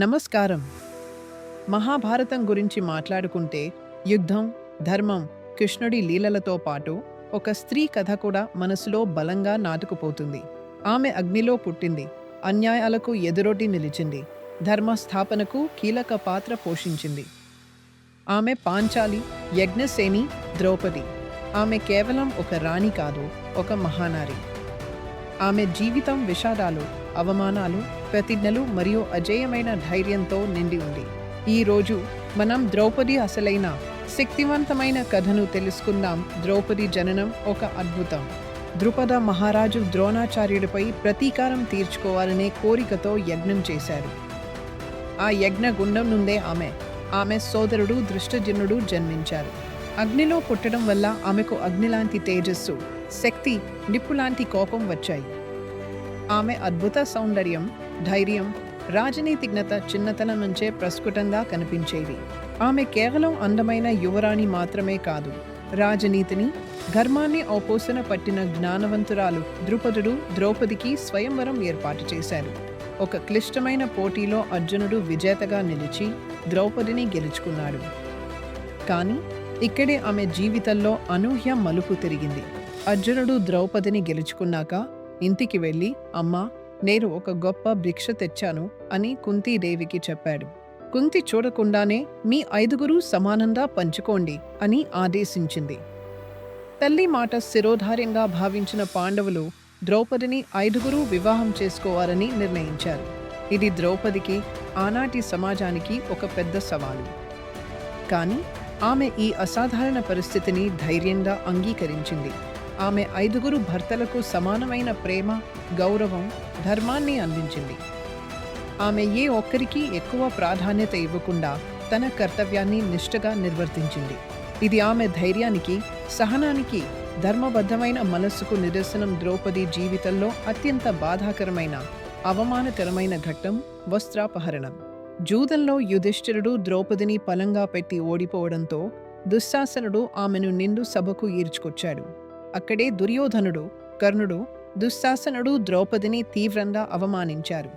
నమస్కారం. మహాభారతం గురించి మాట్లాడుకుంటే యుద్ధం, ధర్మం, కృష్ణుడి లీలలతో పాటు ఒక స్త్రీ కథ కూడా మనసులో బలంగా నాటుకుపోతుంది. ఆమె అగ్నిలో పుట్టింది, అన్యాయాలకు ఎదురొడ్డి నిలిచింది, ధర్మ స్థాపనకు కీలక పాత్ర పోషించింది. ఆమె పాంచాలి, యజ్ఞసేని, ద్రౌపది. ఆమె కేవలం ఒక రాణి కాదు, ఒక మహానారి. ఆమె జీవితం విషాదాలు, అవమానాలు, ప్రతిజ్ఞలు మరియు అజేయమైన ధైర్యంతో నిండి ఉంది. ఈ రోజు మనం ద్రౌపది అసలైన శక్తివంతమైన కథను తెలుసుకుందాం. ద్రౌపది జననం ఒక అద్భుతం. ద్రుపద మహారాజు ద్రోణాచార్యుడిపై ప్రతీకారం తీర్చుకోవాలనే కోరికతో యజ్ఞం చేశారు. ఆ యజ్ఞ గుండం నుండే ఆమె సోదరుడు దృష్టజనుడు జన్మించారు. అగ్నిలో పుట్టడం వల్ల ఆమెకు అగ్నిలాంటి తేజస్సు, శక్తి, నిప్పులాంటి కోపం వచ్చాయి. ఆమె అద్భుత సౌందర్యం, ధైర్యం, రాజనీతిజ్ఞత చిన్నతనం నుంచే ప్రస్ఫుటంగా కనిపించేవి. ఆమె కేవలం అందమైన యువరాణి మాత్రమే కాదు, రాజనీతిని, ధర్మాన్ని ఔపోసన పట్టిన జ్ఞానవంతురాలు. ద్రుపదుడు ద్రౌపదికి స్వయంవరం ఏర్పాటు చేశారు. ఒక క్లిష్టమైన పోటీలో అర్జునుడు విజేతగా నిలిచి ద్రౌపదిని గెలుచుకున్నాడు. కానీ ఇక్కడే ఆమె జీవితంలో అనూహ్య మలుపు తిరిగింది. అర్జునుడు ద్రౌపదిని గెలుచుకున్నాక ఇంటికి వెళ్ళి, అమ్మా, నేను ఒక గొప్ప భిక్ష తెచ్చాను అని కుంతీదేవికి చెప్పాడు. కుంతి చూడకుండానే మీ 5 సమానంగా పంచుకోండి అని ఆదేశించింది. తల్లి మాట శిరోధార్యంగా భావించిన పాండవులు ద్రౌపదిని 5 వివాహం చేసుకోవాలని నిర్ణయించారు. ఇది ద్రౌపదికి, ఆనాటి సమాజానికి ఒక పెద్ద సవాలు. కానీ ఆమె ఈ అసాధారణ పరిస్థితిని ధైర్యంగా అంగీకరించింది. ఆమె 5 భర్తలకు సమానమైన ప్రేమ, గౌరవం, ధర్మాన్ని అందించింది. ఆమె ఏ ఒక్కరికి ఎక్కువ ప్రాధాన్యత ఇవ్వకుండా తన కర్తవ్యాన్ని నిష్ఠగా నిర్వర్తించింది. ఇది ఆమె ధైర్యానికి, సహనానికి, ధర్మబద్ధమైన మనస్సుకు నిదర్శనం. ద్రౌపది జీవితంలో అత్యంత బాధాకరమైన, అవమానకరమైన ఘట్టం వస్త్రాపహరణం. జూదంలో యుధిష్ఠిరుడు ద్రౌపదిని పలంగా పెట్టి ఓడిపోవడంతో దుశ్శాసనుడు ఆమెను నిండు సభకు ఈడ్చుకొచ్చాడు. అక్కడే దుర్యోధనుడు, కర్ణుడు, దుశ్శాసనుడు ద్రౌపదిని తీవ్రంగా అవమానించారు.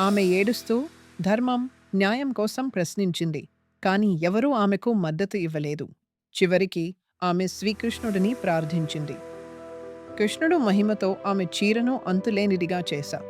ఆమె ఏడుస్తూ ధర్మం, న్యాయం కోసం ప్రశ్నించింది. కానీ ఎవరూ ఆమెకు మద్దతు ఇవ్వలేదు. చివరికి ఆమె శ్రీకృష్ణుడిని ప్రార్థించింది. కృష్ణుడు మహిమతో ఆమె చీరను అంతులేనిదిగా చేశా.